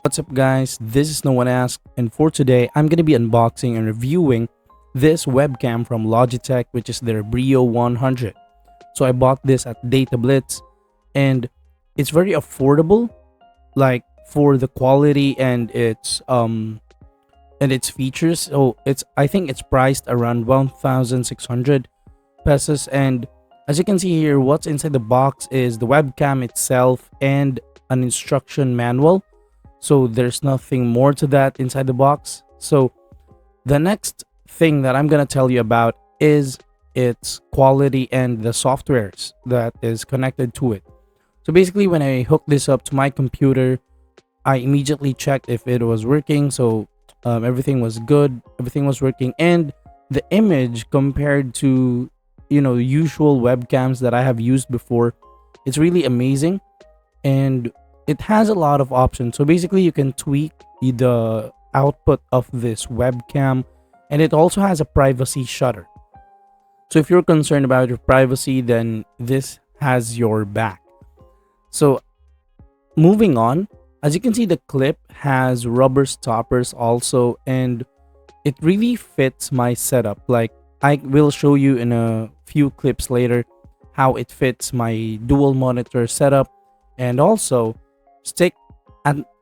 What's up guys, this is No One Asked, and for today I'm going to be unboxing and reviewing this webcam from Logitech, which is their Brio 100. So I bought this at Data Blitz and it's very affordable, like for the quality and its features. So I think it's priced around 1,600 pesos, and as you can see here, what's inside the box is the webcam itself and an instruction manual. So there's nothing more to that inside the box. So the next thing that I'm gonna tell you about is its quality and the softwares that is connected to it. So basically, when I hooked this up to my computer, I immediately checked if it was working. So everything was good, everything was working, and the image compared to usual webcams that I have used before, it's really amazing, and it has a lot of options. So basically, you can tweak the output of this webcam, and it also has a privacy shutter. So if you're concerned about your privacy, then this has your back. So moving on, as you can see, the clip has rubber stoppers also, and it really fits my setup. Like, I will show you in a few clips later how it fits my dual monitor setup. And also stick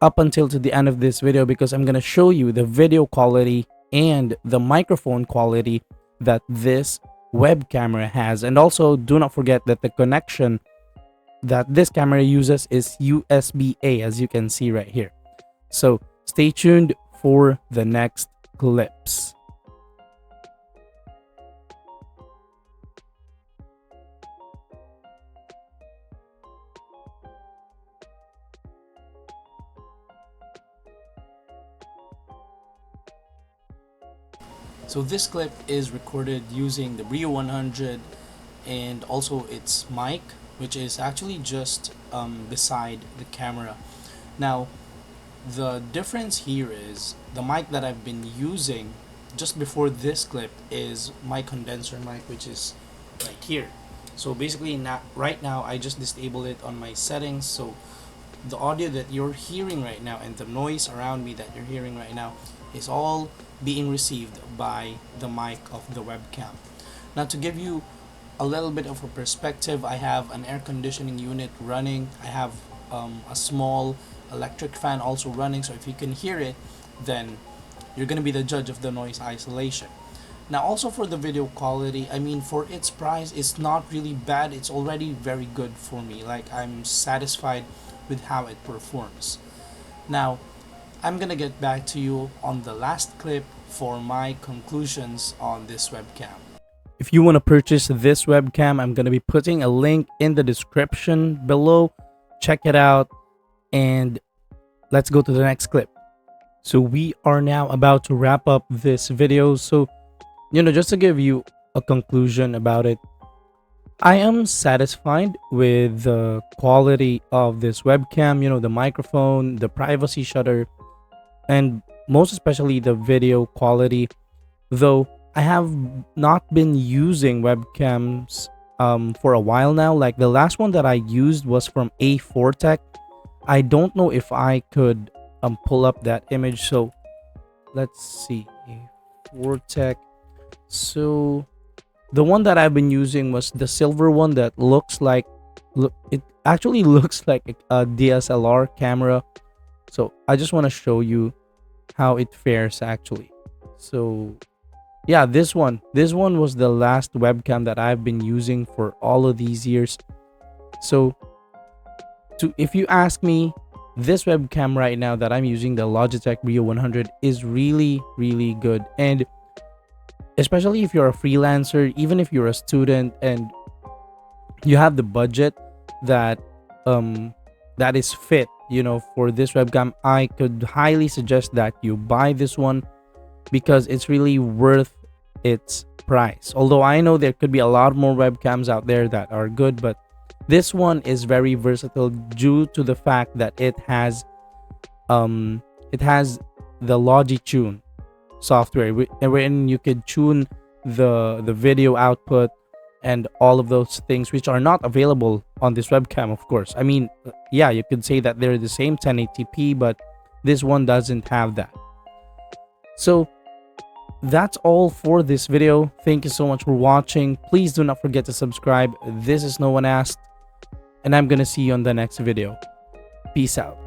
up until to the end of this video, because I'm going to show you the video quality and the microphone quality that this web camera has. And also, do not forget that the connection that this camera uses is USB-A, as you can see right here. So stay tuned for the next clips. So this clip is recorded using the Brio 100 and also its mic, which is actually just beside the camera. Now, the difference here is the mic that I've been using just before this clip is my condenser mic, which is right here. So basically, right now I just disable it on my settings. So the audio that you're hearing right now and the noise around me that you're hearing right now is all being received by the mic of the webcam. Now, to give you a little bit of a perspective, I have an air conditioning unit running. I have a small electric fan also running, so if you can hear it, then you're gonna be the judge of the noise isolation. Now, also for the video quality, I mean, for its price, it's not really bad. It's already very good for me. Like, I'm satisfied with how it performs. Now, I'm gonna get back to you on the last clip for my conclusions on this webcam. If you want to purchase this webcam, I'm gonna be putting a link in the description below. Check it out, and let's go to the next clip. So we are now about to wrap up this video. So, just to give you a conclusion about it, I am satisfied with the quality of this webcam, the microphone, the privacy shutter, and most especially the video quality. Though I have not been using webcams for a while now. Like, the last one that I used was from A4 Tech. I don't know if I could pull up that image. So let's see, A4 Tech. So the one that I've been using was the silver one that looks like, it actually looks like a DSLR camera. So I just want to show you how it fares actually. So yeah, this one was the last webcam that I've been using for all of these years. So if you ask me, this webcam right now that I'm using, the Logitech Brio 100, is really, really good. And especially if you're a freelancer, even if you're a student and you have the budget that is fit, for this webcam, I could highly suggest that you buy this one, because it's really worth its price. Although I know there could be a lot more webcams out there that are good, but this one is very versatile due to the fact that it has the LogiTune software, wherein you could tune the video output and all of those things, which are not available on this webcam, of course. I mean, yeah, you could say that they're the same 1080p, but This one doesn't have that. So that's all for this video. Thank you so much for watching. Please do not forget to subscribe. This is No One Asked, and I'm gonna see you on the next video. Peace out.